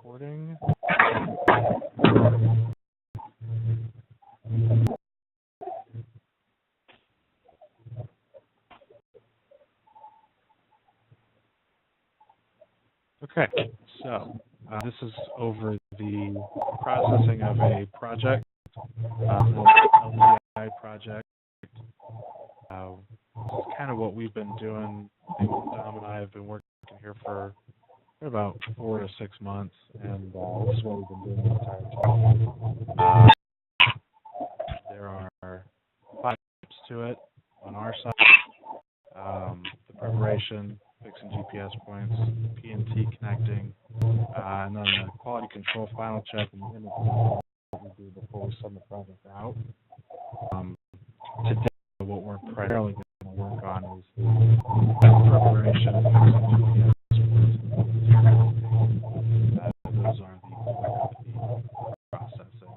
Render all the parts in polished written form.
recording. Okay, so this is over the processing of a project, the LTI project. This is kind of what we've been doing. I think Dom and I have been working here for about 4 to 6 months, and this is what we've been doing the entire time. There are 5 steps to it on our side. The preparation, fixing GPS points, P&T connecting, and then the quality control final check and the image that we do before we send the project out. Today, what we're primarily going to work on is the preparation, fixing GPS points, those are the processing.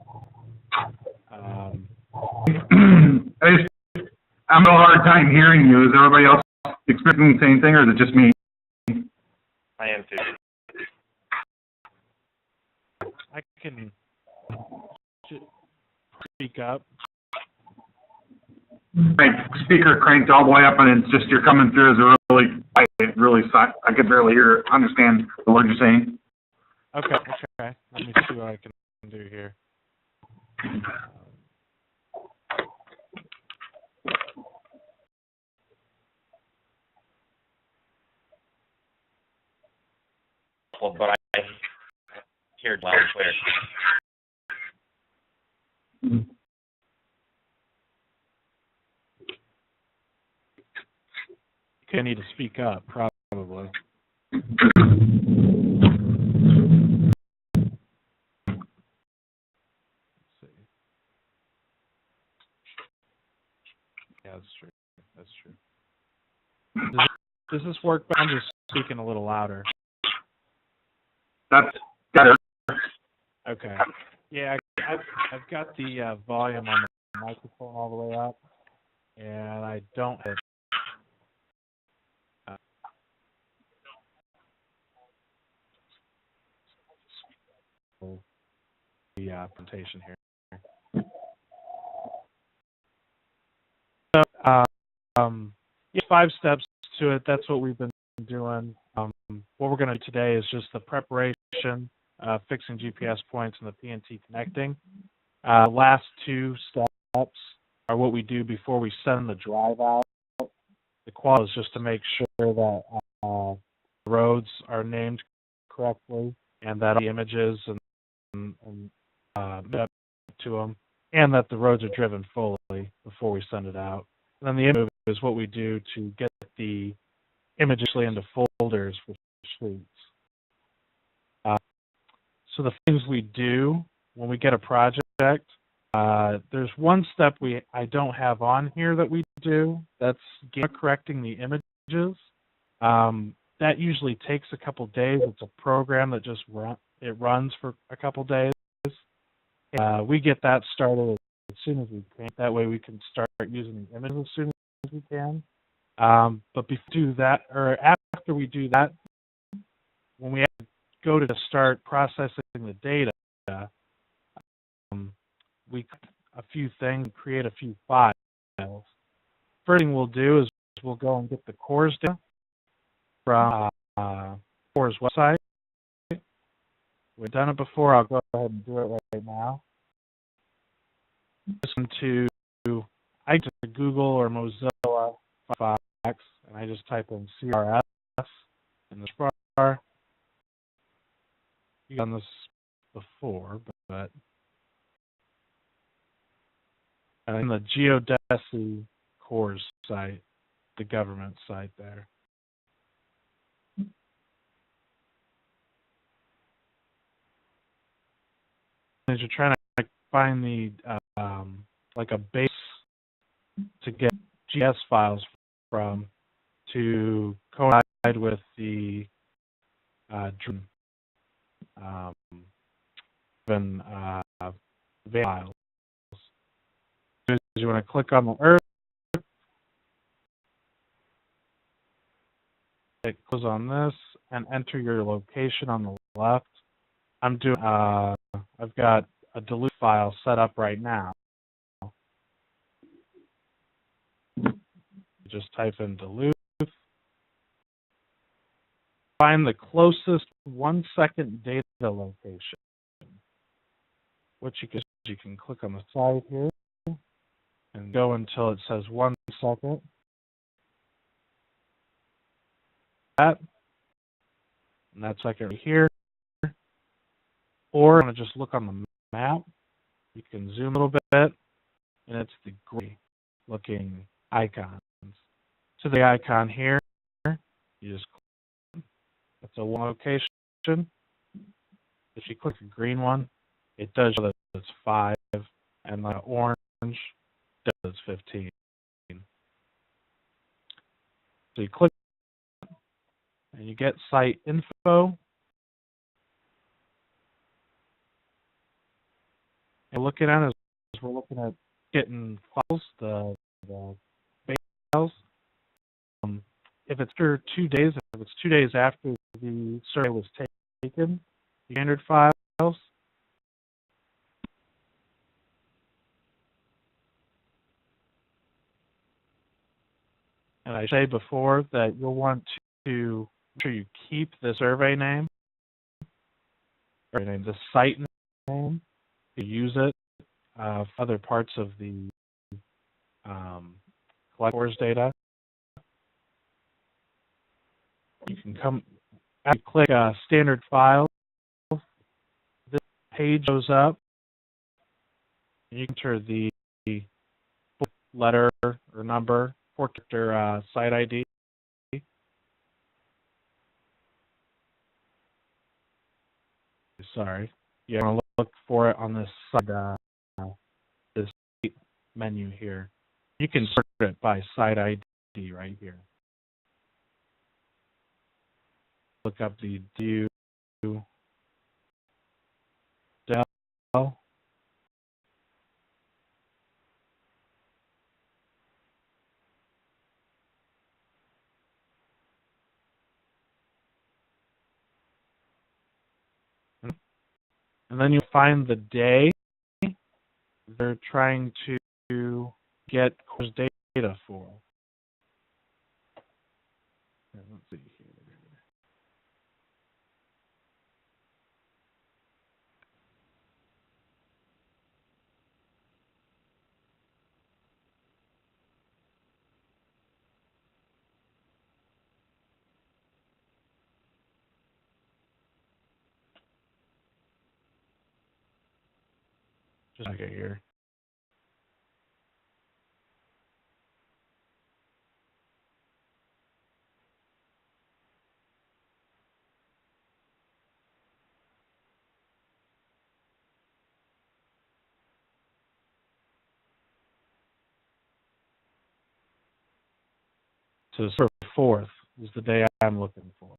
I'm having a hard time hearing you. Is everybody else experiencing the same thing, or is it just me? I am too. I can speak up. My speaker cranked all the way up, and it's just you're coming through as a really I could barely understand the word you're saying. Okay. Let me see what I can do here. Well, but I hear it loud and clear. I need to speak up, probably. Let's see. Yeah, that's true. Does this work? I'm just speaking a little louder. That's better. Okay. Yeah, I've got the volume on the microphone all the way up, and I don't have the presentation here. So, yeah, 5 steps to it. That's what we've been doing. What we're going to do today is just the preparation, fixing GPS points, and the P&T connecting. The last 2 steps are what we do before we send the drive out. The quality is just to make sure that the roads are named correctly and that all the images and up to them, and that the roads are driven fully before we send it out. And then the image is what we do to get the images into folders for streets. So the things we do when we get a project, there's one step I don't have on here that we do. That's correcting the images. That usually takes a couple days. It's a program that just runs for a couple days. We get that started as soon as we can. That way we can start using the images as soon as we can. But before we do that, or after we do that, when we go to start processing the data, we a few things, create a few files. First thing we'll do is we'll go and get the CORS data from CORS website. We've done it before. I'll go ahead and do it right now. Listen to Google or Mozilla Firefox, and I just type in CRS in the search bar. You've done this before, but in the Geodesy CORS site, the government site there. As you're trying to find the like a base to get GS files from to coincide with the files. You want to click on the Earth. It goes on this and enter your location on the left. I'm doing, I've got a dilute file set up right now. Just type in dilute. Find the closest 1 second data location, which you can click on the side here and go until it says 1 second. That, and that second right here. Or I'm going to just look on the map. You can zoom a little bit, and it's the gray looking icons. So the icon here, you just click. It's a one location. If you click the green one, it does show that it's 5, and the orange does 15. So you click, and you get site info. And looking at it, we're looking at getting files, the base files. If it's after 2 days, if it's 2 days after the survey was taken, the standard files. And I say before that you'll want to make sure you keep the survey name, the site name, to use it for other parts of the collectors data. You can come, after you click standard files, this page goes up, and you can enter the letter or number, 4-character site ID. Sorry, you want to look for it on this side, this menu here. You can sort it by site ID right here. Look up the Dell. And then you find the day they're trying to get course data for. Let's see here. Just okay here. So sort of 4th is the day I'm looking for.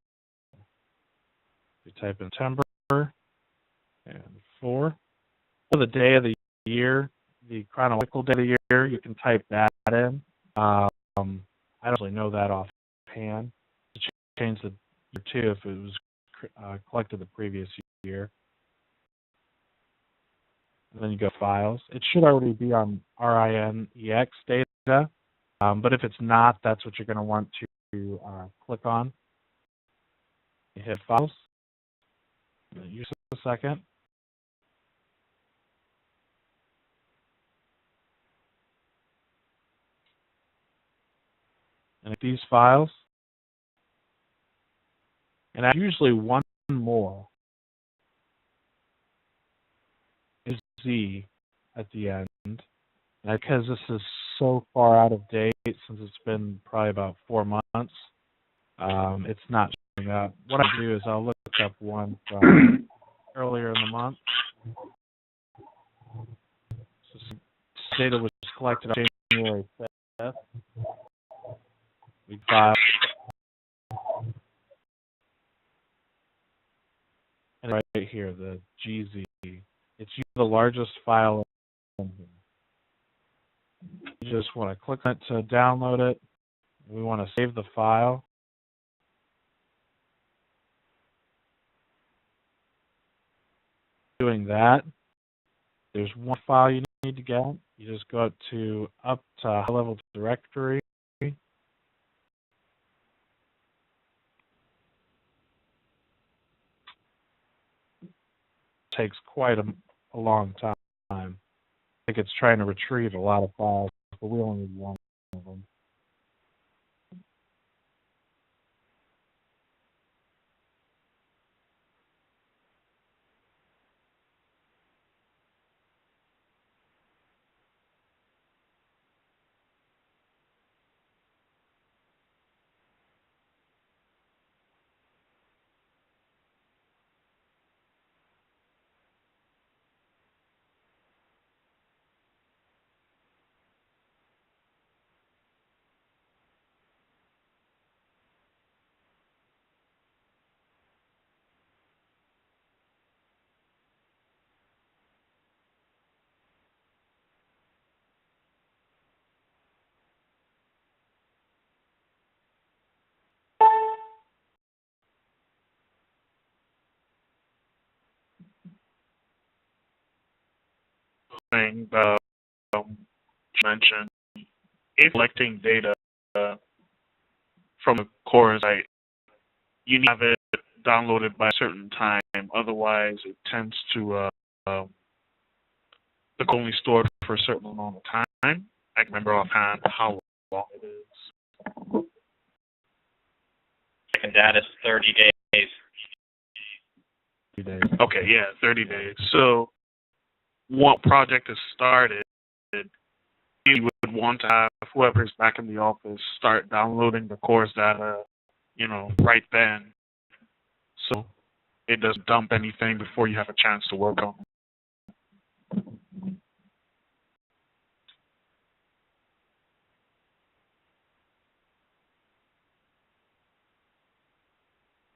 You type in September and 4. For the day of the year, the chronological day of the year, you can type that in. I don't really know that offhand. To change the year too if it was collected the previous year. And then you go files. It should already be on RINEX data, but if it's not, that's what you're going to want to click on. You hit files. Use a second. And these files, and I usually one more is Z at the end. And because this is so far out of date, since it's been probably about 4 months, it's not showing up. What I do is I'll look up one from earlier in the month. So this data was collected on January 5th. We file. And right here, the GZ. It's the largest file in here. You just want to click on it to download it. We want to save the file. doing that, there's one file you need to get. You just go up to high-level directory. Takes quite a long time. I think it's trying to retrieve a lot of files, but we only need one of them. Thing mentioned, if collecting data from a core site, you need to have it downloaded by a certain time. Otherwise, it tends to look only stored for a certain amount of time. I can remember offhand how long it is. And that is 30 days. 30 days. Okay, yeah, 30 days. So, one project is started, you would want to have whoever's back in the office start downloading the course data, right then. So it doesn't dump anything before you have a chance to work on it.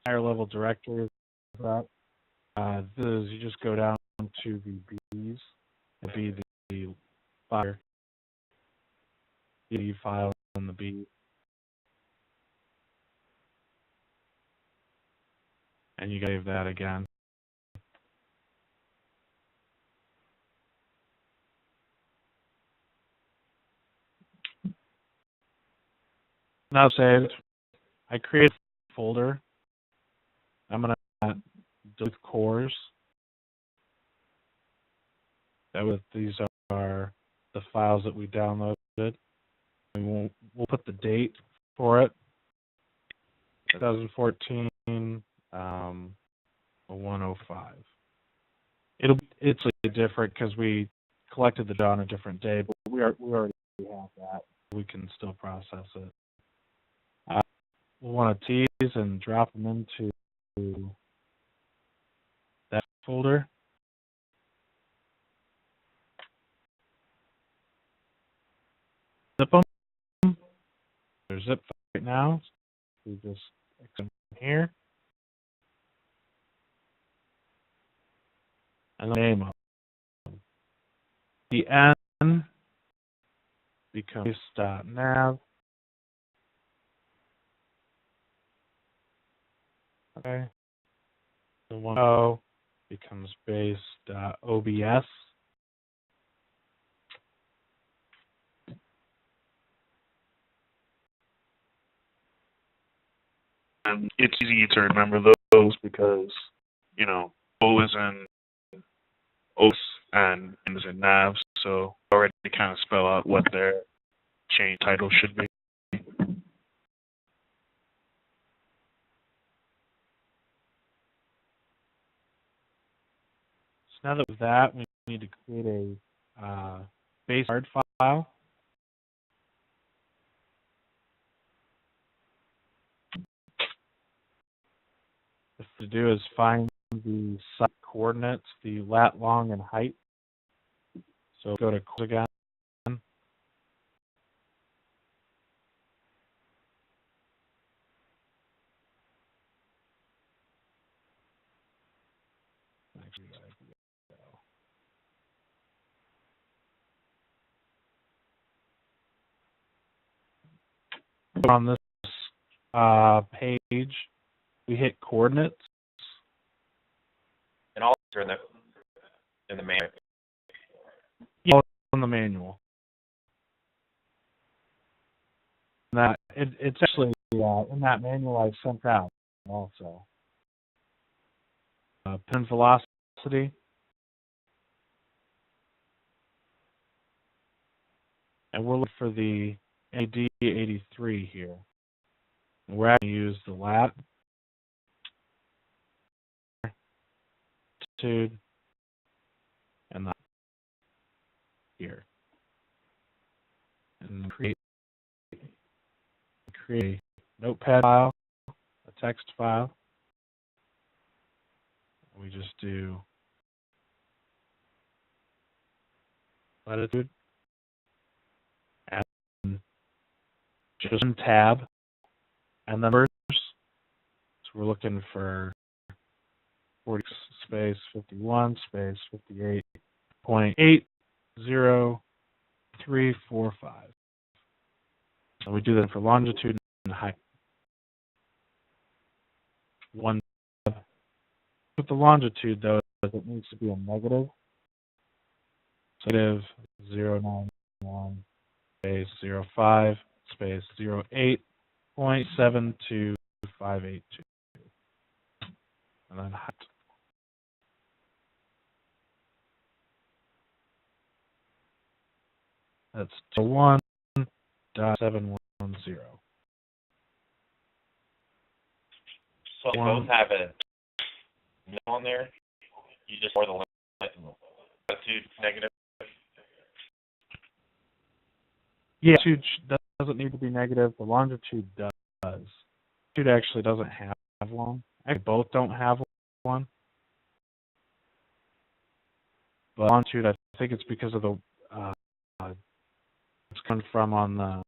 Higher level directory. This is, you just go down to the B's and be the file, the file in the B, and you save that again. Now saved. I create a folder. I'm gonna delete cores. These are the files that we downloaded. And we'll put the date for it. 2014 105. It's different because we collected the data on a different day, but we already have that. We can still process it. We'll want to tease and drop them into that folder. Zip them. They're zipped right now. So we just exit them here. And the name of them. The N becomes base.nav. Okay. The 1.0 becomes base.obs. And it's easy to remember those because, O is in OS and N is in NAV, so already kind of spell out what their chain title should be. So now that with that, we need to create a base card file. What to do is find the site coordinates, the lat, long, and height. So go to course again. Actually, on this page, we hit coordinates. And also in the in the manual. Yeah, in the manual. That it's actually in that manual I sent out also. Pin velocity. And we're looking for the AD83 here. And we're going to use the lat, altitude, and the here. And create a notepad file, a text file. We just do latitude, and just one tab, and numbers. So we're looking for 40 space 51 space 58.80345. So we do that for longitude and height. One tab. With the longitude, though, it needs to be a negative. So negative 091 space 05 space 08.72582. And then height. That's 1.710. So they both have a no on there. You just for the latitude negative. Yeah, longitude doesn't need to be negative. The longitude does. Longitude actually doesn't have one. Actually, both don't have one. But longitude, I think it's because of the it's coming from on the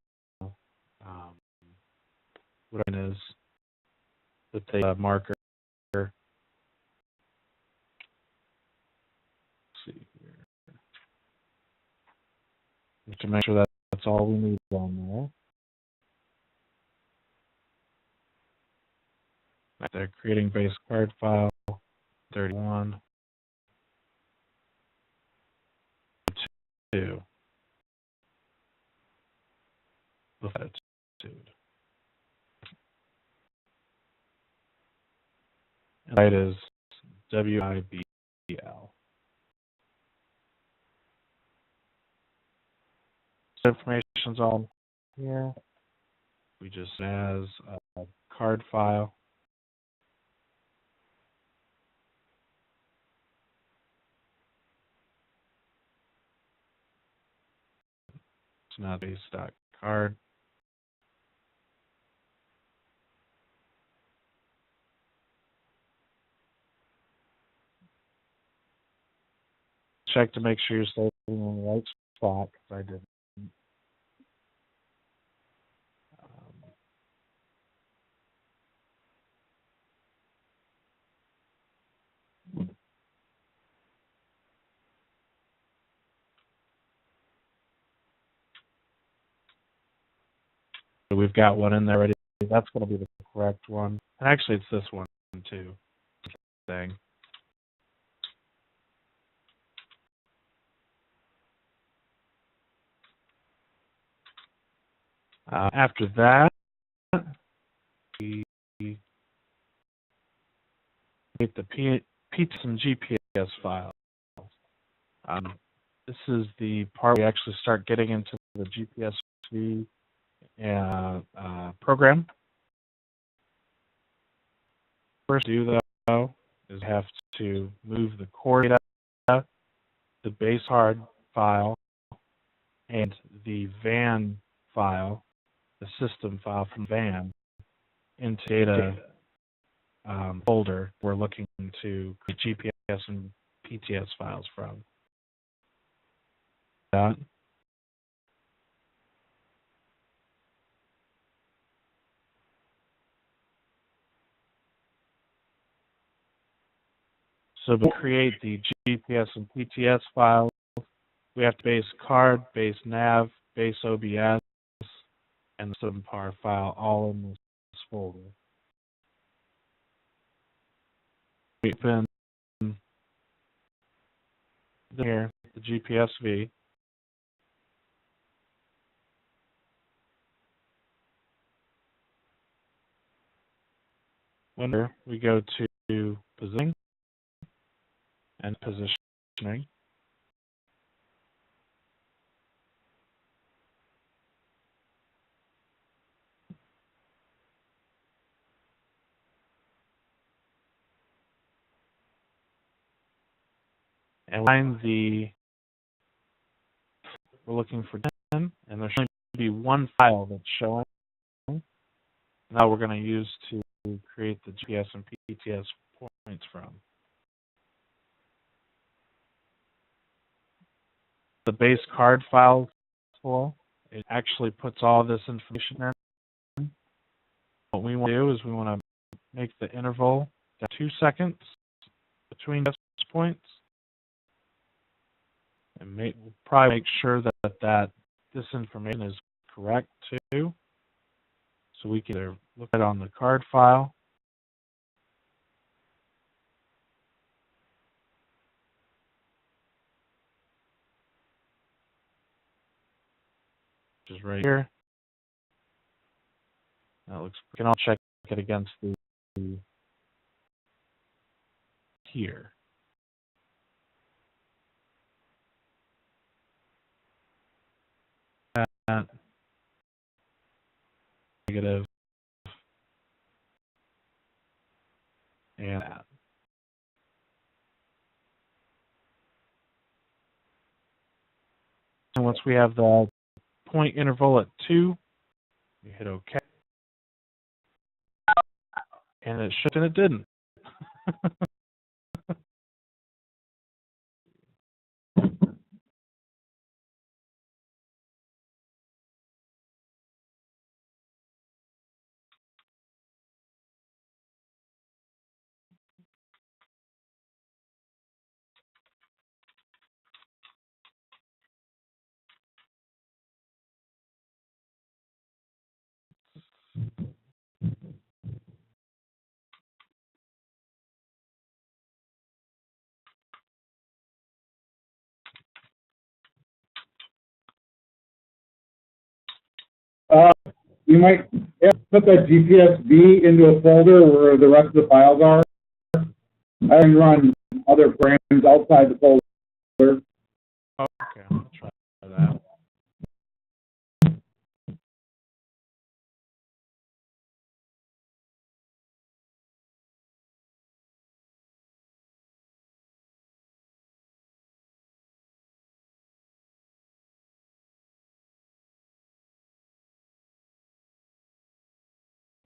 what it is that the marker. Let's see here. To make sure that that's all we need on there. They're creating base card file 31 2 latitude. And height is WIBL. So information's all here. We just as a card file. It's not base.card. Check to make sure you're saving in the right spot, because I didn't. So we've got one in there already. That's going to be the correct one. And actually, it's this one too. Thing. After that, we get the PTS and GPS files. This is the part we actually start getting into the GPSV program. First, do though is have to move the core data, the base hard file, and the VAN file, the system file from VAN, into data folder we're looking to create GPS and PTS files from. That. So to create the GPS and PTS files, we have to base card, base nav, base OBS, and the SystemPAR file all in this folder. We open here, the GPSV. When we go to positioning and positioning. And we're looking for 10, and there's going to be one file that's showing. Now we're going to use to create the GPS and PTS points from. The base card file full, it actually puts all this information in. What we want to do is we want to make the interval 2 seconds between GPS points. And we'll probably make sure that this information is correct too. So we can either look at it on the card file, which is right here. That looks. We can all check it against the here. Negative and that. And once we have the point interval at 2, you hit OK. And it should, and it didn't. You might put that GPSV into a folder where the rest of the files are. I can run other programs outside the folder. Okay, I'll try that.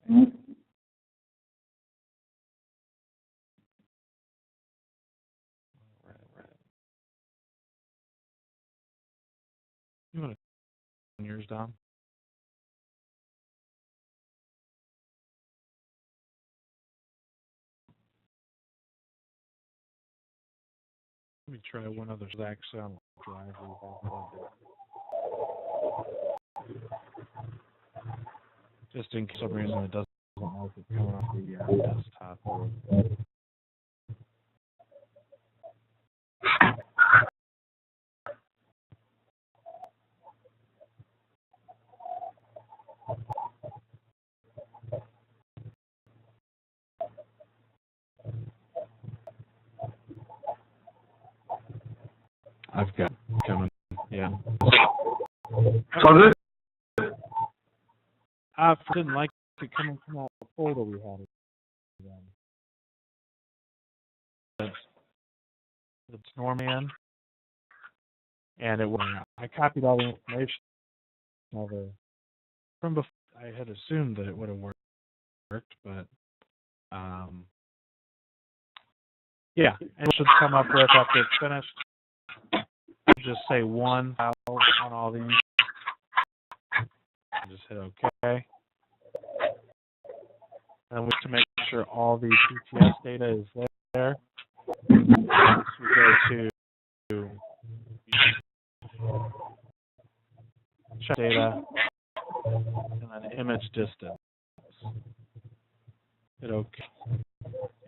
Right. You want to turn yours down? Let me try one other Zach sound drive. Just in some reason it doesn't like it coming off the desktop. I've got it coming. Yeah. So this, I didn't like it coming from that folder we had. It's Norman, and it was. I copied all the information over from before. I had assumed that it would have worked, but yeah, and it should come up with after it's finished. Just say 1 file on all these. Just hit OK. And we have to make sure all the PTS data is there. So we go to check data and then image distance. Hit OK.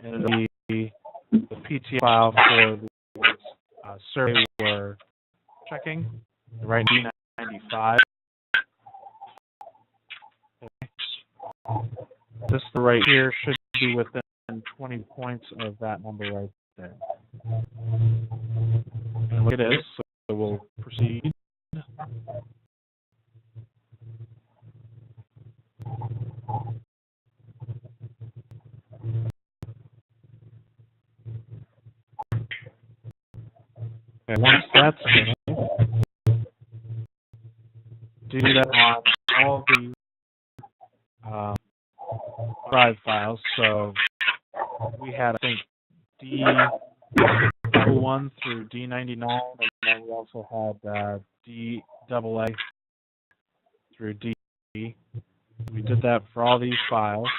And it'll be the PTS file for the survey we're checking. Right, D95. This right here should be within 20 points of that number right there. And look, it is, so we'll proceed. And once that's finished, do that on all the drive files. So we had, I think, D1 through D99, and then we also had DAA through D. We did that for all these files.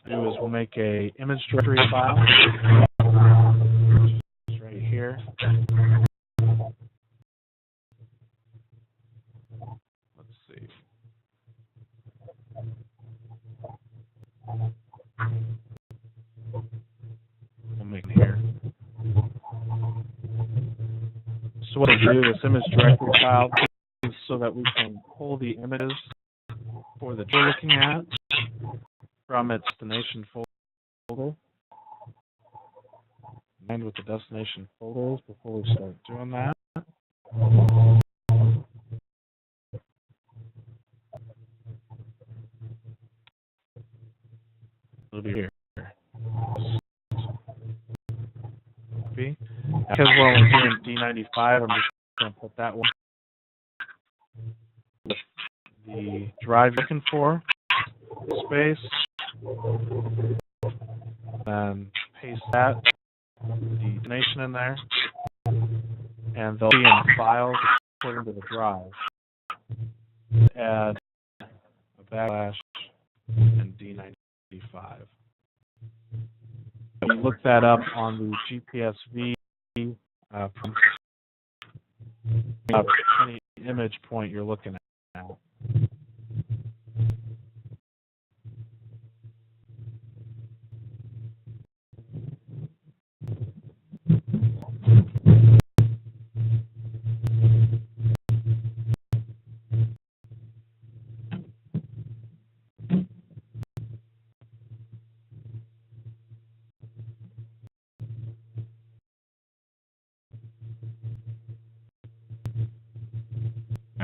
Do is we'll make a image directory file, which is right here. Let's see. We'll make it here. So what we'll do, this image directory file, is so that we can pull the images for that we're looking at from its destination folder. And with the destination folders before we start doing that. It'll be here. Because we're only here in D95, I'm just going to put that one with the drive you're looking for, space, and paste that, the destination in there, and they'll be in files according to the drive. Add a backslash and D95. We look that up on the GPSV from any image point you're looking at.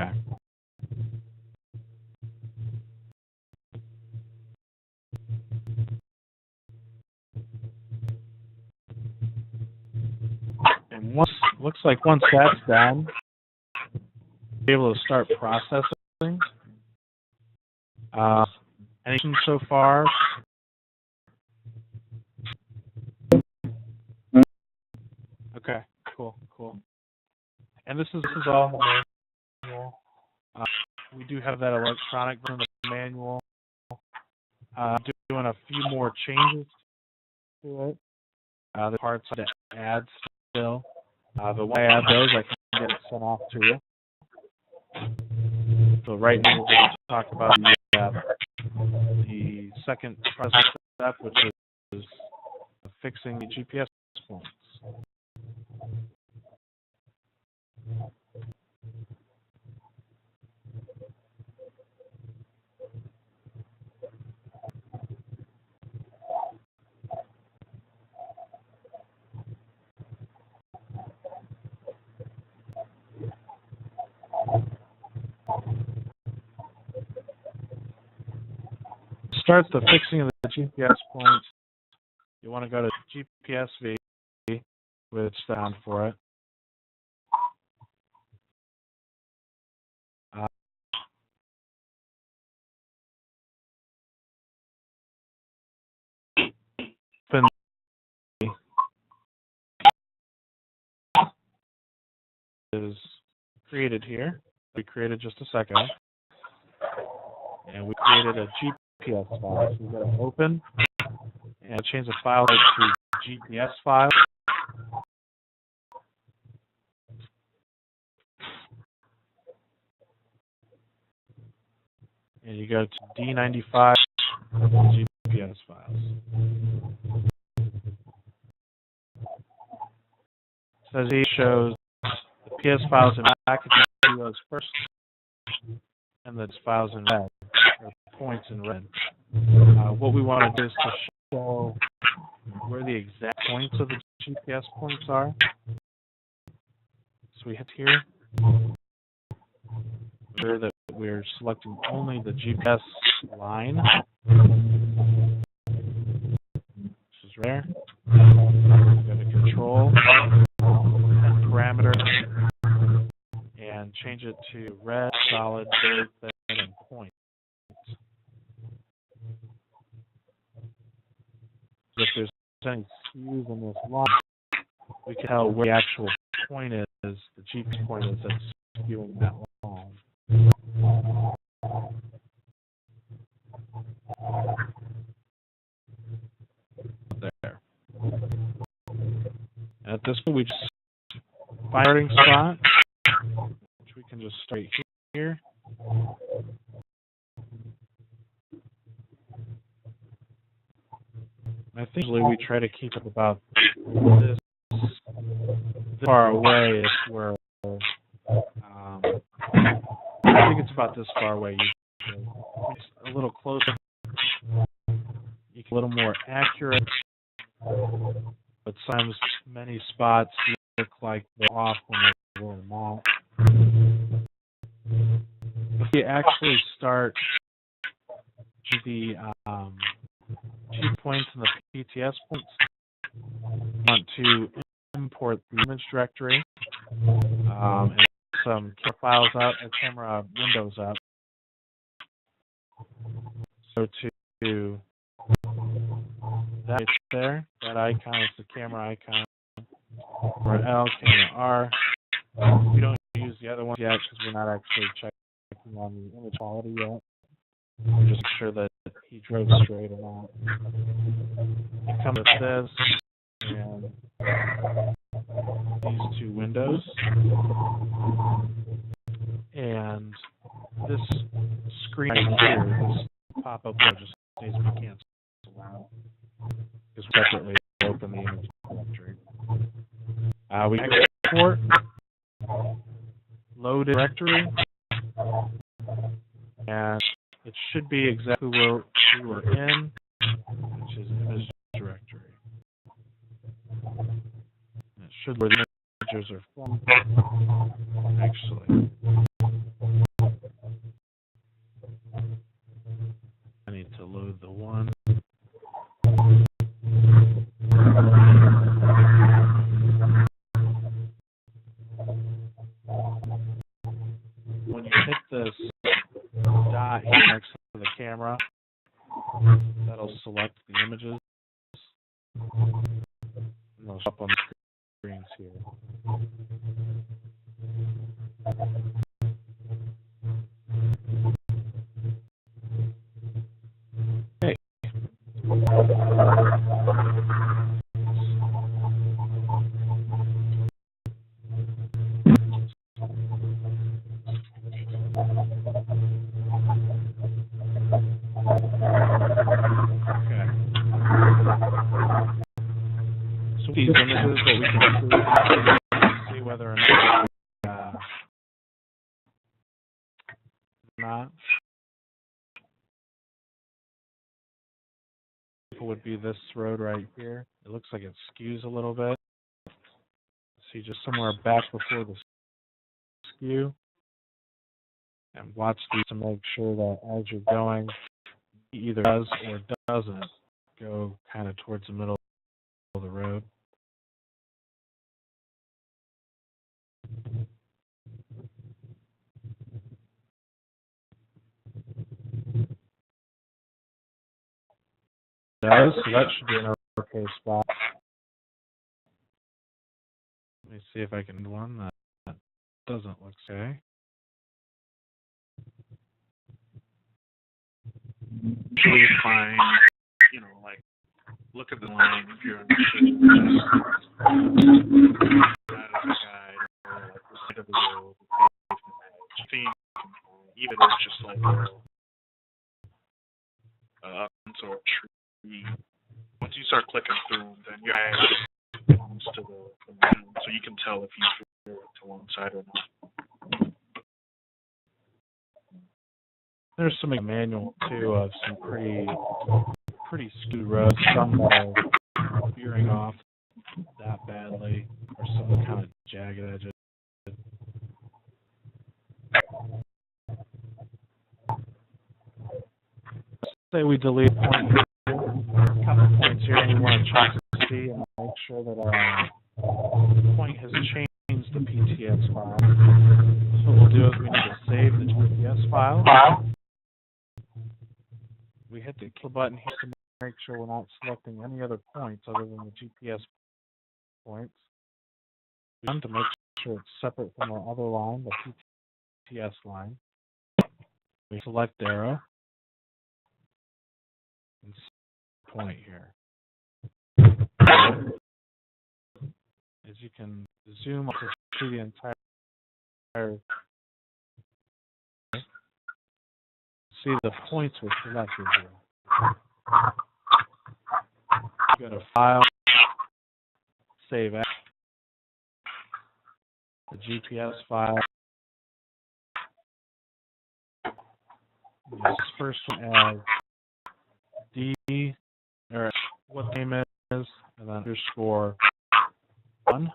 Okay. And looks like once that's done, we'll be able to start processing. Anything so far? Okay, cool. And this is all in the manual. We do have that electronic version of the manual. Doing a few more changes to it. The parts to add still. But when I add those, I can get it sent off to you. So right now we're going to talk about the second process step, which is fixing the GPS points. Starts the fixing of the GPS points. You want to go to GPSV, which down for it. Is created here. We created just a second ago. And we created a GPS file. So we've got to open and change the file type to GPS file. And you go to D95 GPS files. So as he shows the PS files in black, if you do those first, and the files in red, or points in red. What we want to do is to show where the exact points of the GPS points are. So we hit here. Sure that we're selecting only the GPS line, which is rare. Go to control, and parameter, and change it to red, solid, very thin, and point. So if there's any skews in this line, we can tell where the actual point is, the GPS point is that's skewing that line. There. And at this point, we just firing spot, which we can just start here. I think usually we try to keep it about this far away if we're, I think it's about this far away usually. It's a little closer, you get a little more accurate, but sometimes many spots look like they're off when they're really not. If we actually start the G points and the PTS points, we want to import the image directory and some camera files up, or camera windows up. So to that right there, that icon is the camera icon. For L, camera R. We don't use the other ones yet because we're not actually checking on the image quality yet. We're just sure that he drove straight or not. It comes with this and these two windows. And this screen right here, this pop-up window just needs to be canceled out. Because we separately open the image directory. We export, load directory, and it should be exactly where we were in, which is image directory. And it should be where the images are formed. Actually, I need to load the one. When you hit this dot here next to the camera, that'll select the images, and they'll show up on the screens here. Okay. So these images that we can see whether or not would be this road right here. It looks like it skews a little bit. See just somewhere back before the skew. And watch these to make sure that as you're going, it either does or doesn't go kind of towards the middle of the road. It does, so that should be an okay spot. Let me see if I can do one that doesn't look okay. Usually find, you know, like, look at the line if you're interested. That is a guide, or like the side of the road, the pavement, even if it's just like some sort of tree once you start clicking through, then your eye comes to the manual, so you can tell if you veer to one side or not. There's some manual too of some pretty skewed roads, some that are veering off that badly, or some kind of jagged edges. Say we delete a point here, a couple points here, and we want to check to see and make sure that our point has changed the PTS file. So what we'll do is we need to save the GPS file. We hit the kill button here to make sure we're not selecting any other points other than the GPS points. We want to make sure it's separate from our other line, the PTS line. We select arrow and point here. As you can zoom up to see the entire, see the points were selected here. Go to File, Save As, the GPS file. Use this first one as D, or what the name is, and then underscore 1.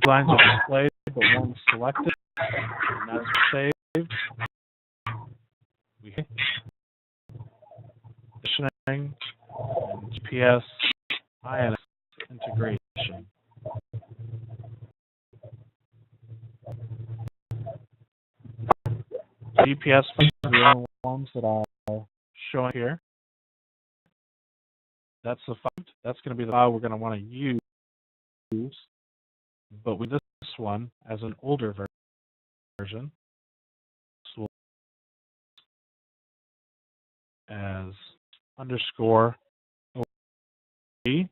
Lines are displayed, but one selected, and that's saved. We hit positioning and GPS INS integration. GPS files are the only ones that are showing here. That's the file. That's going to be the file we're going to want to use. But with this one as an older version, so as underscore OE,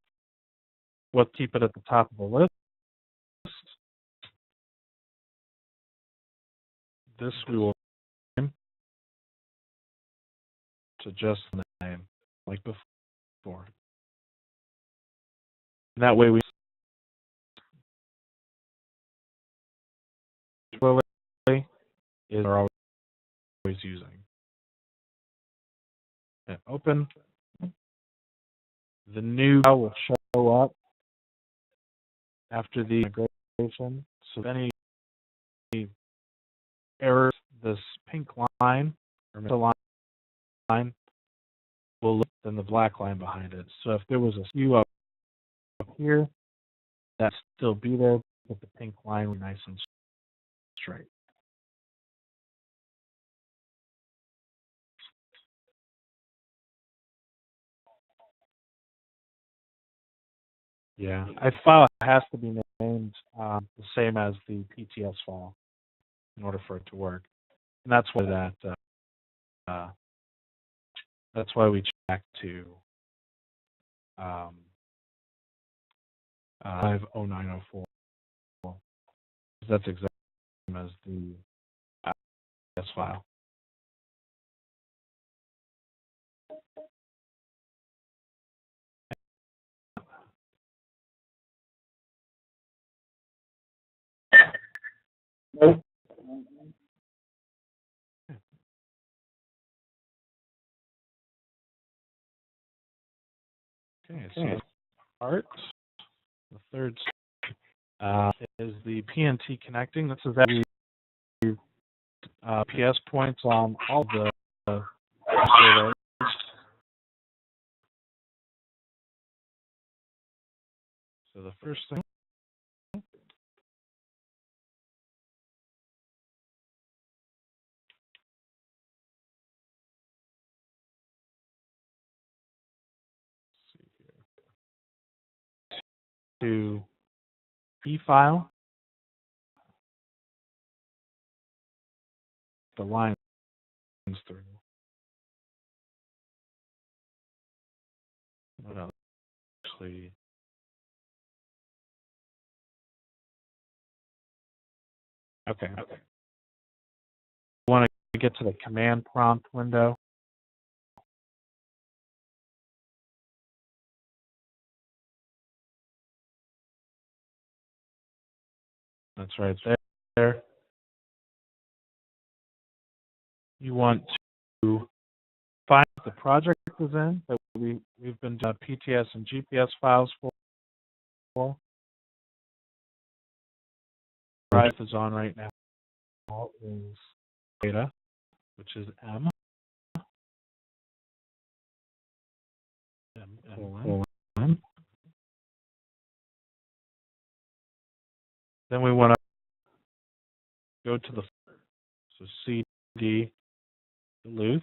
we'll keep it at the top of the list. This we will name to just the name, like before. And that way we is are always using. And open. The new file will show up after the integration. So any errors, this pink line or middle line will look than the black line behind it. So if there was a skew up here, that'd still be there, but the pink line would be nice and straight. Yeah, a file has to be named the same as the PTS file in order for it to work, and that's why that's why we check to 50904. That's exactly the same as the PTS file. Nope. Okay, so the part, the third is the PNT connecting. This is actually PS points on all the surveys. So the first thing, to P file, the lines through. What else? Actually, okay. I want to get to the command prompt window. That's right there. You want to find the project is in that we've been doing PTS and GPS files for. Drive is on right now is data, which is M. Then we want to go to the CD Duluth,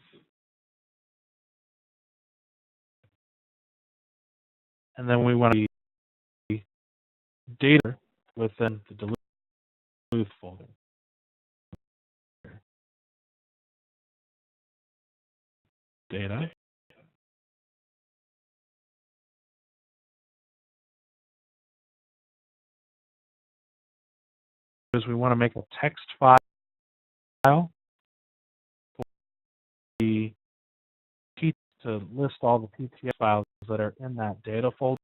and then we want to be data within the Duluth folder. Data. Is we want to make a text file for the to list all the PTS files that are in that data folder.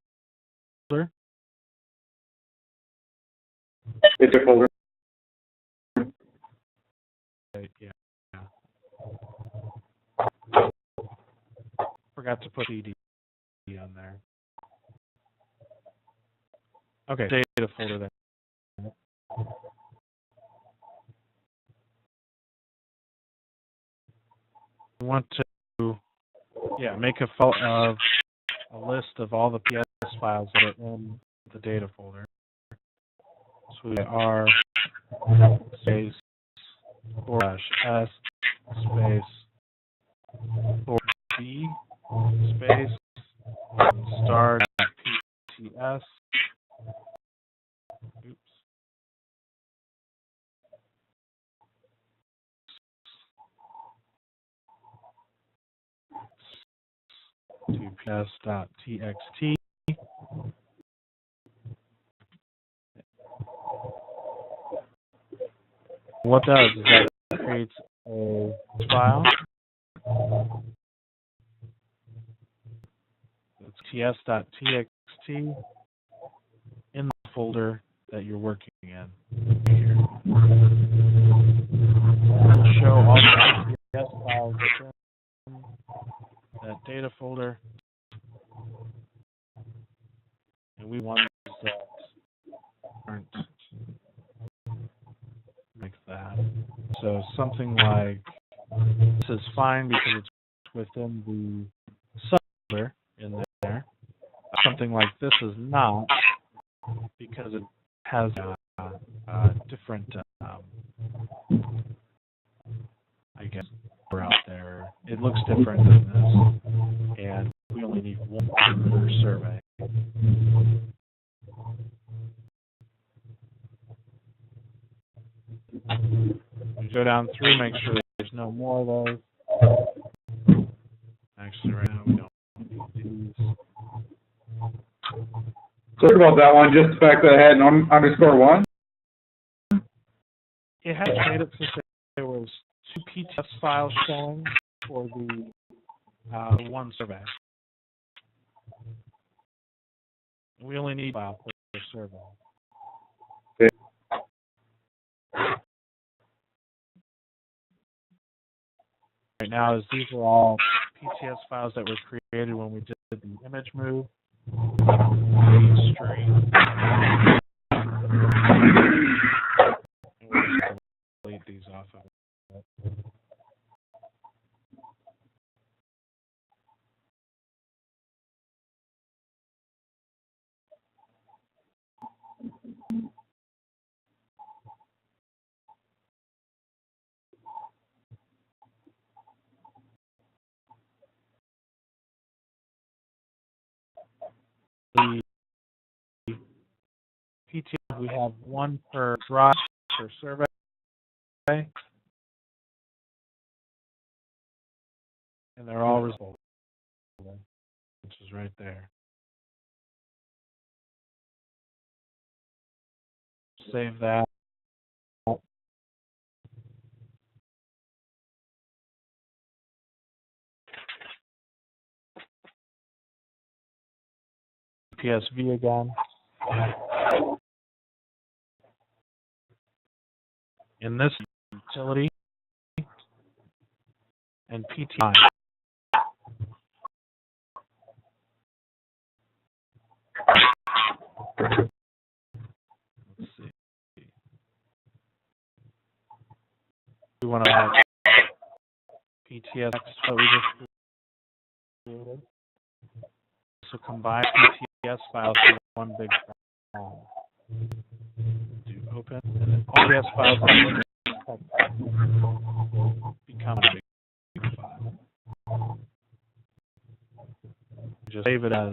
It's a folder. Okay, yeah. Forgot to put CD on there. Okay, data folder there. We want to, make a file of a list of all the PS files that are in the data folder. So we are space /s space /b space star PTS. Oops. GPS.txt. What that does is that creates a file. It's ts.txt in the folder that you're working in. Here. Show all the TS files within that data folder. And we want that aren't like that. So something like this is fine because it's within the subfolder in there. Something like this is not because it has different, I guess, out there. It looks different than this, and we only need one per survey. We go down through, make sure that there's no more of those. Actually, right now we don't need these. Sorry about that one, just the fact that I had an _1. It had made it so there was 2 PTS files showing for the one survey. We only need a file per survey. Okay. Right now, is these are all PTS files that were created when we did the image move. Stream. And we'll just delete these off of it. The PTS, we have 1 per drive per survey. And they're all results, which is right there. Save that. GPSV again. In this utility and PTI. Let's see. We want to have PTS that we just created. So combine PTS files into one big file. Do open, and then all PS files become a big file. Just save it as,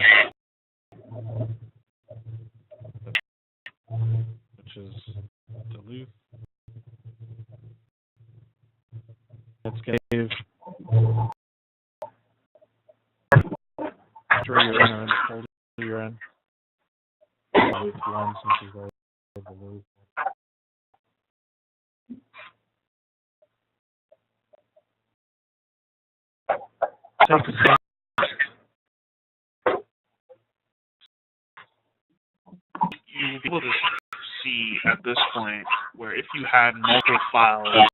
which is Duluth. Let's save after you're in or in the folder you're in. Duluth 1 since you've already Duluth. Take the same. You'll be able to see at this point where if you had multiple files,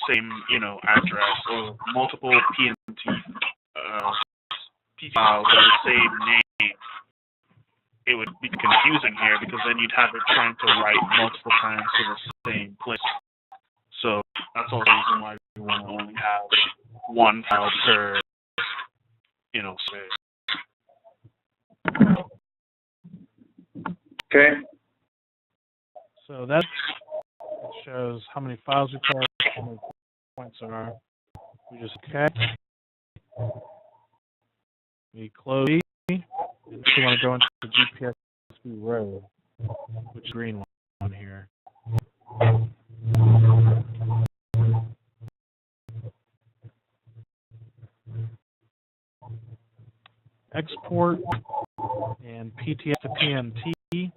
same, address, or multiple PNT files with the same name, it would be confusing here because then you'd have it trying to write multiple times to the same place. So that's all the reason why we want to only have one file per, say. Okay. So that shows how many files we put, how many points there are. We just we close E, and we want to go into the GPSV road, which is the green one here. Export and PTS to PNT. We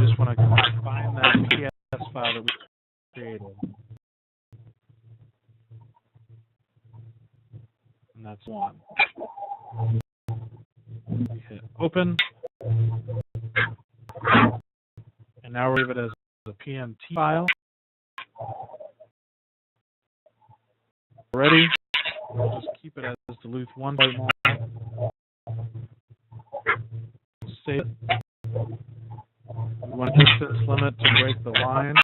just want to combine that PTS file that we created. And that's one. We hit open. And now we leave it as a PNT file. Ready? We'll just keep it as Duluth 1 right now. Save it. We want a distance limit to break the line.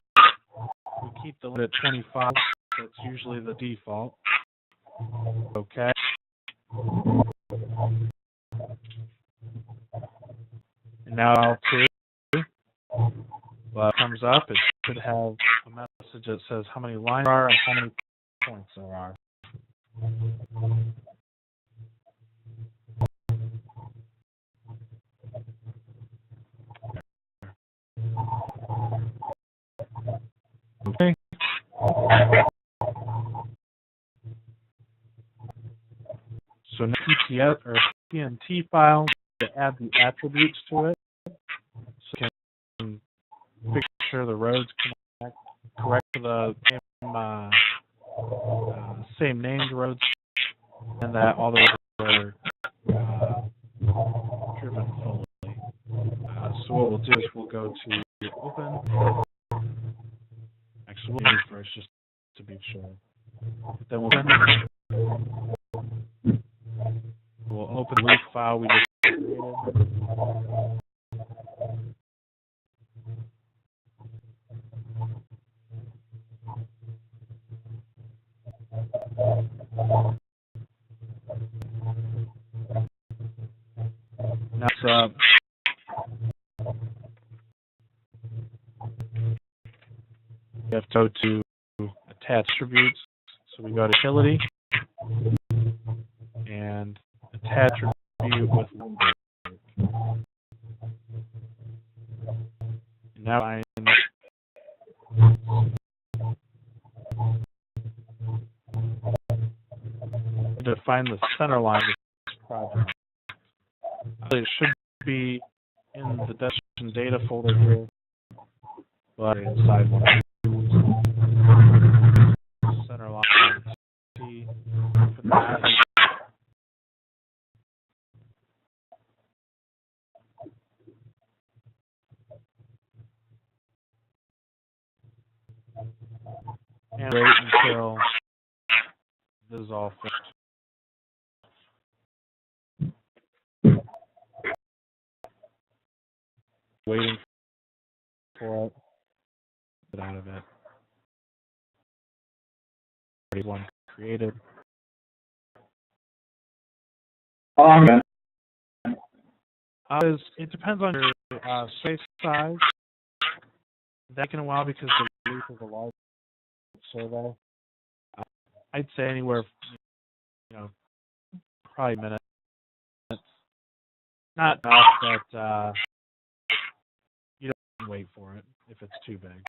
We keep the limit at 25. That's usually the default. Okay. And now L2. Well, it comes up. It should have a message that says how many lines there are and how many points there are. Okay. So now PTS or PNT file to add the attributes to it, so you can make sure the roads connect correct to the same named roads, and that all the roads are driven fully. So what we'll do is we'll go to open. Actually, we'll do first just to be sure. Then we'll open the loop file we just created. Now it's we have to go to attach attributes. So we go to utility and attach attribute with number. And now I define the center line of this project. It should be in the destination data folder here, but inside one of the center line. See, put the and wait until this is all finished. Waiting for it. Get out of it. Already one created. It depends on your space size. That can a while because the leaf is a large survey. I'd say anywhere, probably minutes. Not enough that you don't wait for it if it's too big.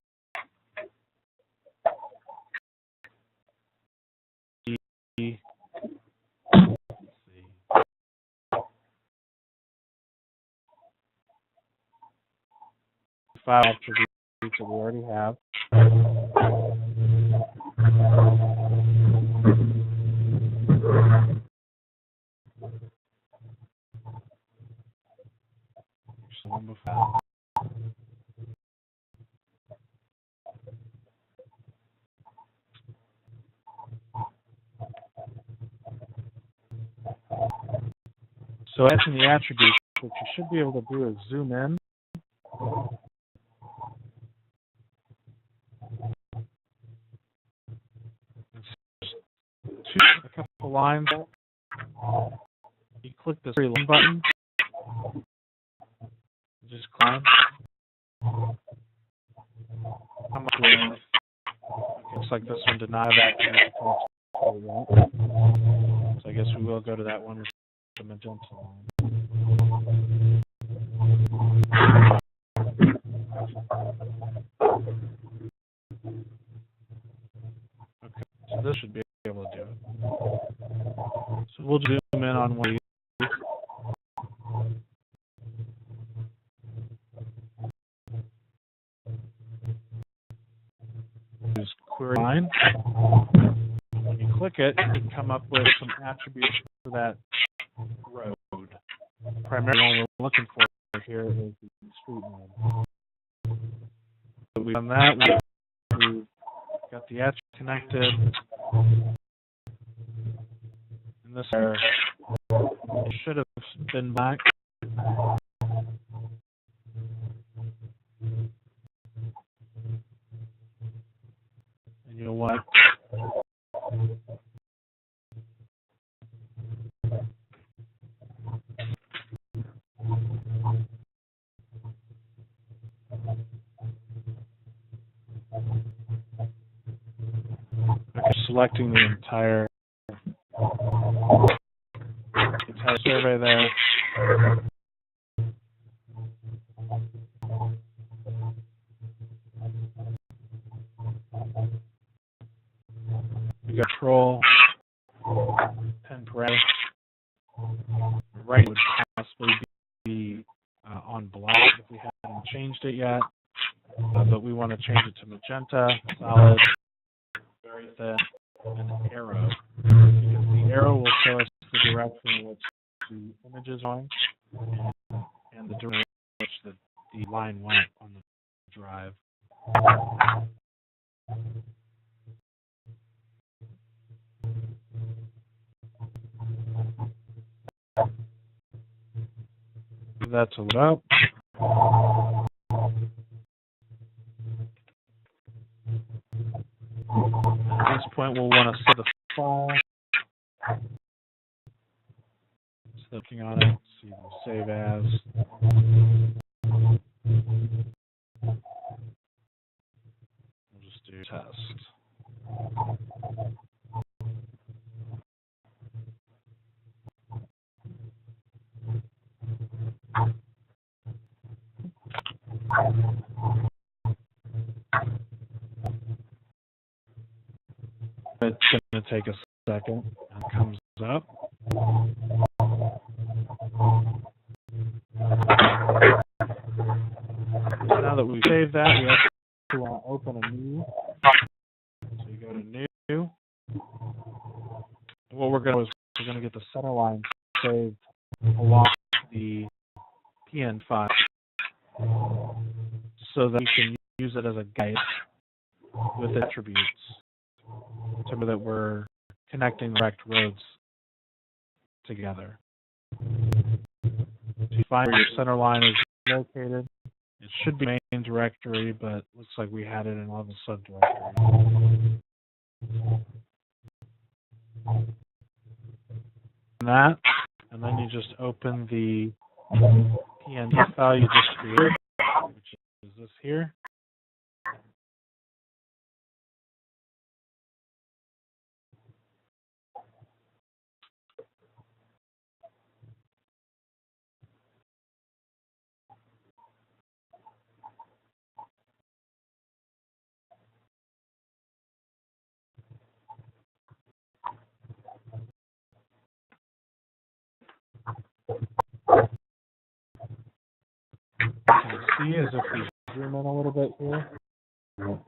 Let's see. File attributes that we already have. One before. So that's in the attributes. What you should be able to do is zoom in. A couple lines. You click this line button. Just climb. Come up with. Okay, looks like this one did not have attributes. So I guess we will go to that one with the magenta line. Okay, so this should be able to do it. So we'll zoom in on one of these. Use query line. When you click it, you can come up with some attributes for that road. Primarily, what we're looking for here is the street name. So we've done that. We've got the attribute connected. And this error should have been black. And you know what? Okay, selecting the entire survey there. We got control, pen parameter. Right would possibly be on black if we haven't changed it yet, but we want to change it to magenta, solid, very thin, and arrow. Because the arrow will show us the direction in which the image is going and the direction in which the line went on the drive. That's a load up. At this point, we'll want to set the file. So looking on it, see the save as. We'll just do test. It's going to take a second. It comes up. So now that we've saved that, we actually want to open a new. So you go to new. What we're going to do is we're going to get the center line saved along the PN file so that we can use it as a guide with attributes. to know that we're connecting the correct roads together. To find where your center line is located, it should be main directory, but looks like we had it in all the subdirectories. And then you just open the PNG file you just created, which is this here. Can you see as if we zoom in a little bit here? Should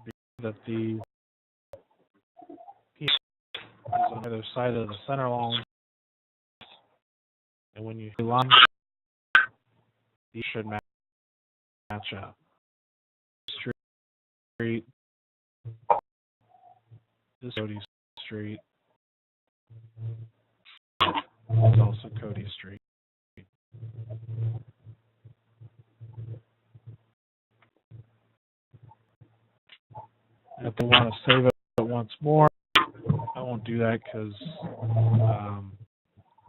be that the P is on the other side of the center line, and when you hit line, these should match up. Street. This Cody Street is also Cody Street. If we want to save it once more, I won't do that because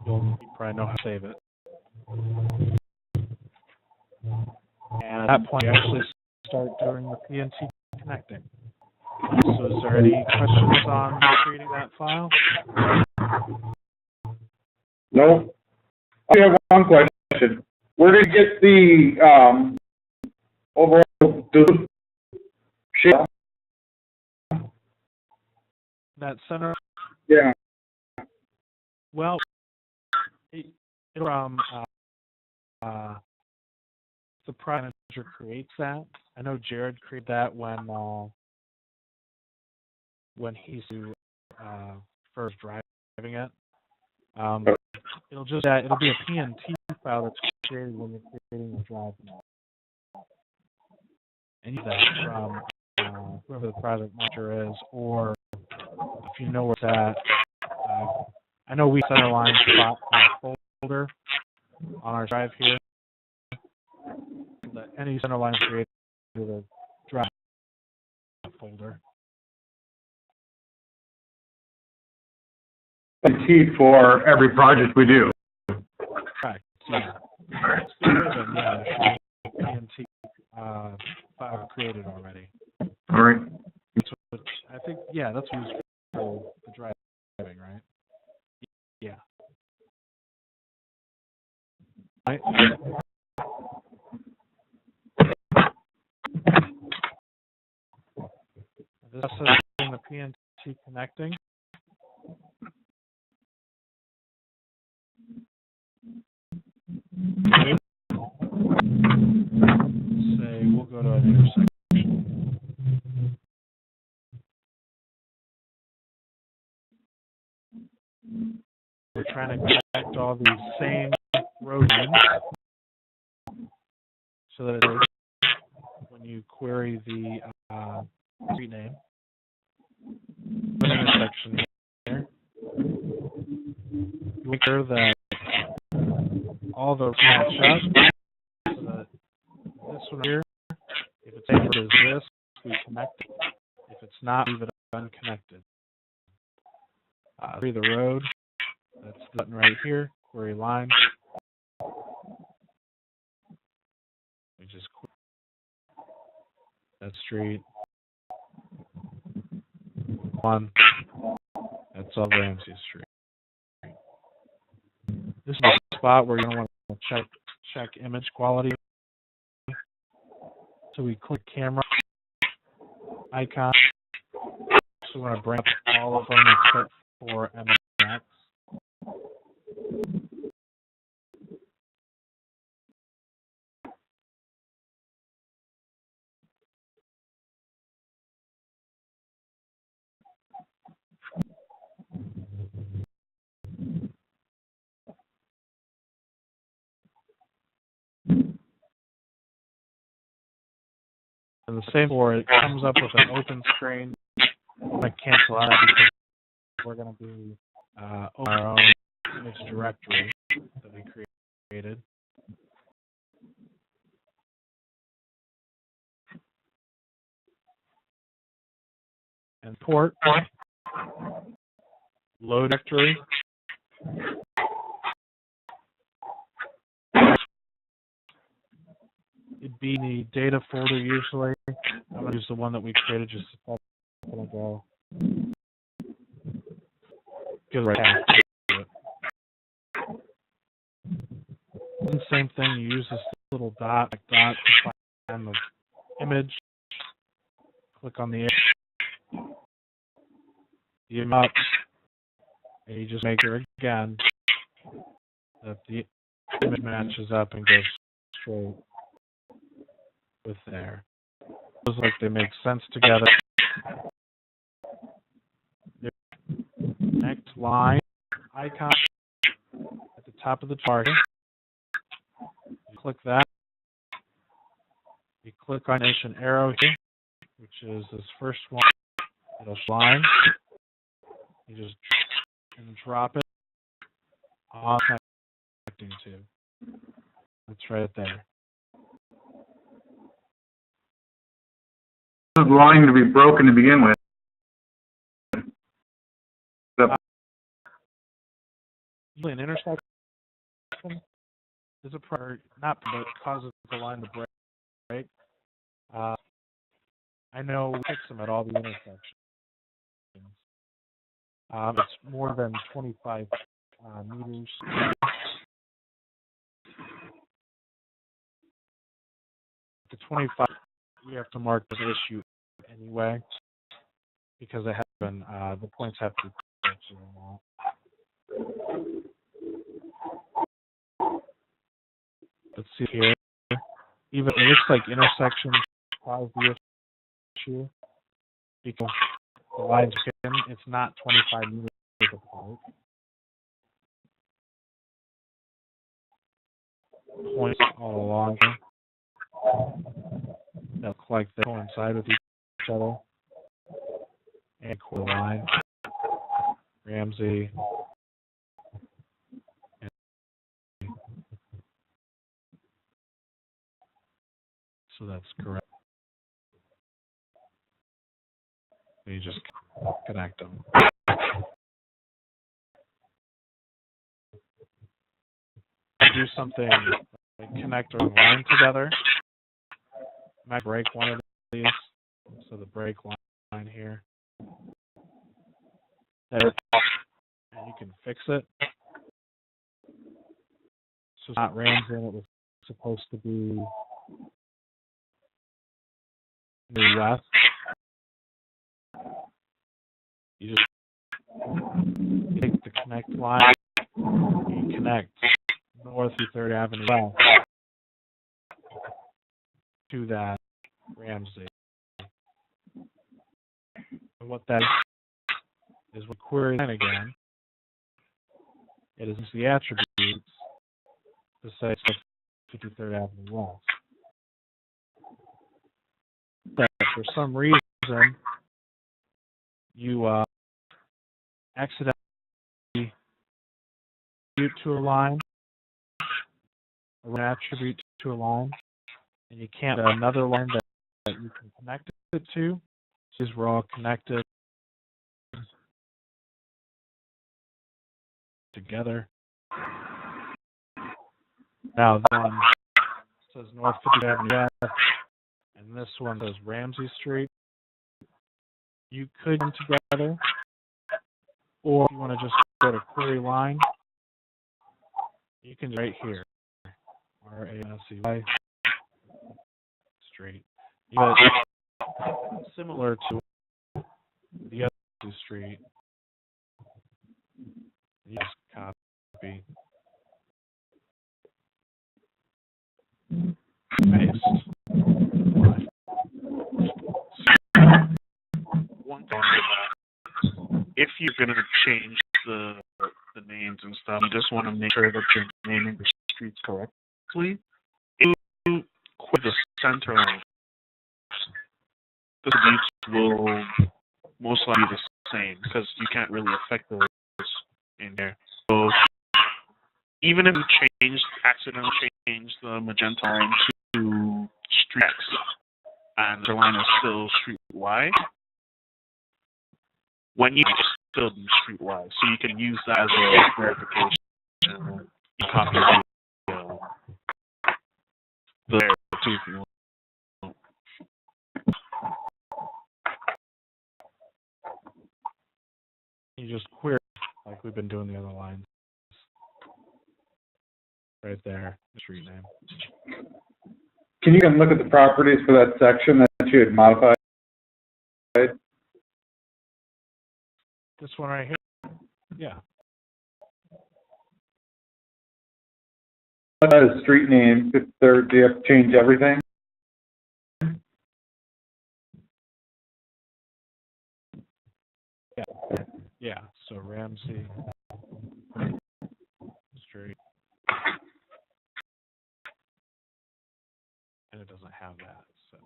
you'll probably know how to save it. And at that point, you actually start doing the PNT connecting. So is there any questions on creating that file? No. I have one question. Where did you get the overall share? That center? Yeah. Well, from the project manager creates that. I know Jared created that when he's first driving it. It'll be a PNT file that's created when you're creating the drive map. And use that from whoever the project manager is, or if you know where it's at. I know we centerline spot in a folder on our drive here. That any centerline created with a drive folder. PNT for every project we do. Correct. Yeah. Yeah. PNT file created already. All right. Which I think, yeah, that's what used for the driving, right? Yeah. Right. This is in the PNT connecting. Say we'll go to an intersection. We're trying to connect all these same road names so that when you query the street name, an intersection here, you make sure that all those match up. So that this one here, if it's anchored as this, we connect it. If it's not, leave it unconnected. Query the road. That's the button right here. Query line. We just query that street. One. That's all Ramsey Street. This is the spot where you're going to want to check image quality. So we click camera icon. So we're going to bring up all of them except for MMX. And the same for it comes up with an open screen. I'm going to cancel out because we're going to be open our own image directory that we created. And port, load directory. It'd be in the data folder usually. I'm going to use the one that we created just a second ago. Get right back to it. And same thing, you use this little dot to find the image. Click on the image. You up, and you just make sure again that the image matches up and goes straight with there. Looks like they make sense together. The next line icon at the top of the chart. You click that. You click on an arrow here, which is this first one. It'll line. You just drop it on connecting to. It's right there. This is line to be broken to begin with. Usually an intersection is a priority, not but it causes the line to break. I know we fix them at all the intersections. It's more than 25 meters. The 25, we have to mark the issue anyway, because they have been, the points have to be let's see here. Even it looks like intersections cause the issue because the lines in, it's not 25 meters apart. Points all along here. They look like they coincide with each other. And core line, Ramsey. So that's correct. You just connect them. Do something like connect our line together. Might break one of these. So the break line here. There. And you can fix it. So it's not Ramsey, and it was supposed to be New West. You just take the connect line, you connect North 3rd Avenue West to that Ramsey. And what that is, we query that again. It is the attributes to say 53rd Avenue West. But for some reason, you accidentally attribute to a line, or an attribute to a line, and you can't another line that you can connect it to. These were all connected together. Now that one says North 50th Avenue West, and this one says Ramsey Street. You could come together, or if you want to just go to query line, you can right here, R-A-M-S-E-Y Street. But similar to the other street, you just copy, paste. One thing about if you're going to change the names and stuff, you just want to make sure that you're naming the streets correctly. If you quit the center line, the disputes will most likely be the same because you can't really affect those in there. So even if you accidentally change the magenta line to street X and the line is still street Y, when you still do street Y, so you can use that as a verification. You copy the layer too if you want. You just query like we've been doing the other lines. Right there, street name. Can you look at the properties for that section that you had modified? This one right here? Yeah. That is street name. Do you have to change everything? Yeah, so Ramsey Street. And it doesn't have that, so.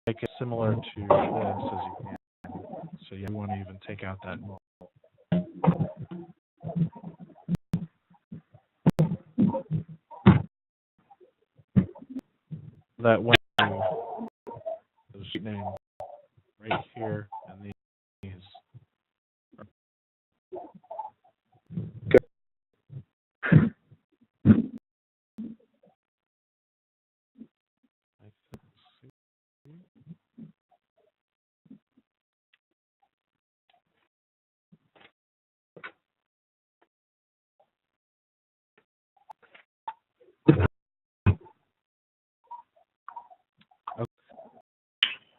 Make it similar to this as you can. So you want to even take out that null. That when the street name right here and these.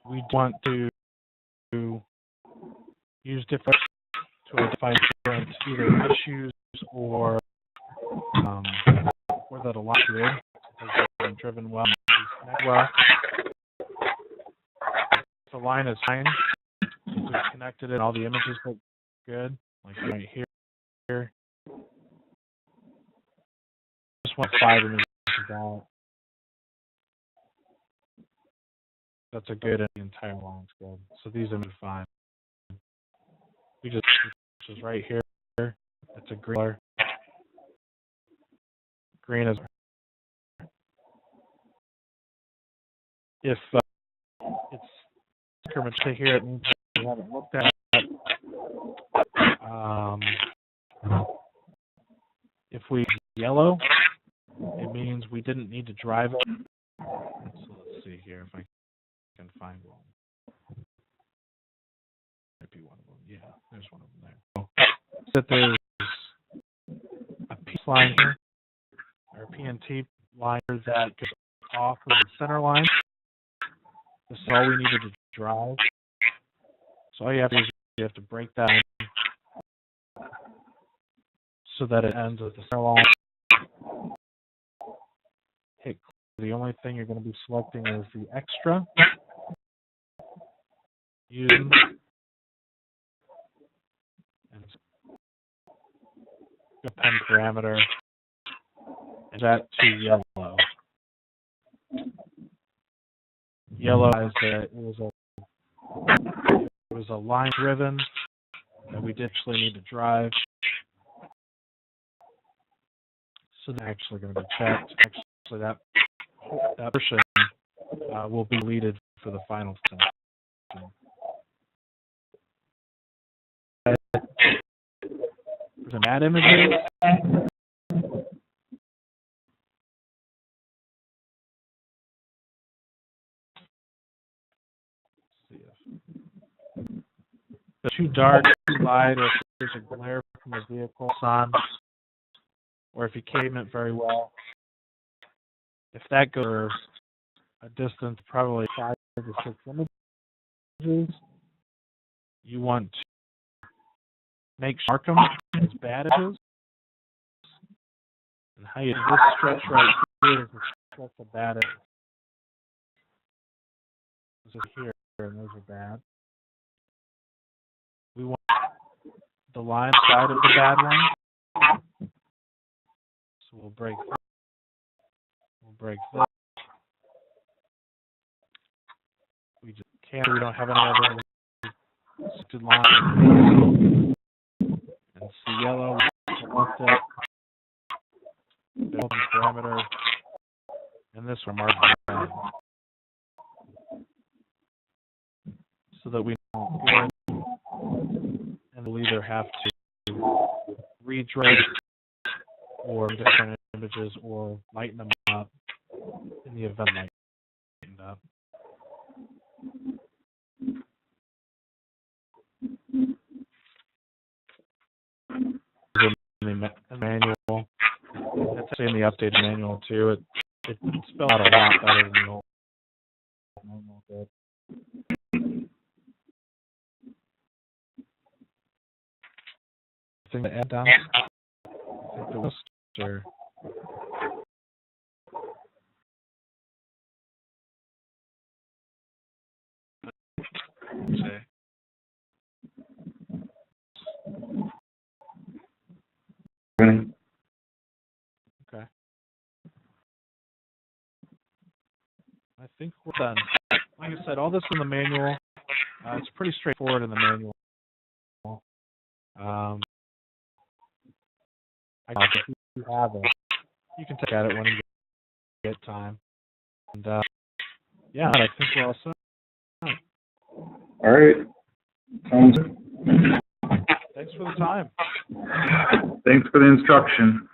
We want to use different to identify different either issues or that a lot grid has been driven well. Well, the line is fine. We've connected it. All the images look good. Like right here. Just want 5 images out. That's a good, and the entire line's good. So these images are fine. We just right here. It's a green color. Green is. If it's increments to here, it means we haven't looked at. If we yellow, it means we didn't need to drive it. So let's see here if I can find one. Might be one of them. Yeah, there's one of them there. So that there's a P line here, or a PNT line that goes off of the center line. This is all we needed to drive. So all you have to do is you have to break that in so that it ends at the center line. Hit. The only thing you're going to be selecting is the extra. Using and pen parameter, and that to yellow. Yellow is it was a line driven that we did actually need to drive. So they're actually going to be checked. Actually, that portion will be deleted for the final step. Some add images. Too dark, too light, or if there's a glare from a vehicle on, or if you came it very well. If that goes a distance, probably 5 to 6 images, you want to make mark them as bad images. And how you do this stretch right here is a stretch of bad images. This is here, and those are bad. We want the line side of the bad one. So we'll break this. We'll break this. Canada, we don't have any other selected lines. And see yellow, we select it. The parameter. And this one mark red. So that we know good. And we'll either have to redrape or different images or lighten them up in the event lightened up. In the manual, it's actually in the updated manual too. It spells out a lot better than the old manual did. Thing to add down? I think there was, or say. Okay. I think we're done. Like I said, all this in the manual. It's pretty straightforward in the manual. If you have it, you can take at it when you get time. And yeah, I think we're all set. All right. Sounds good. Thanks for the time. Thanks for the instruction.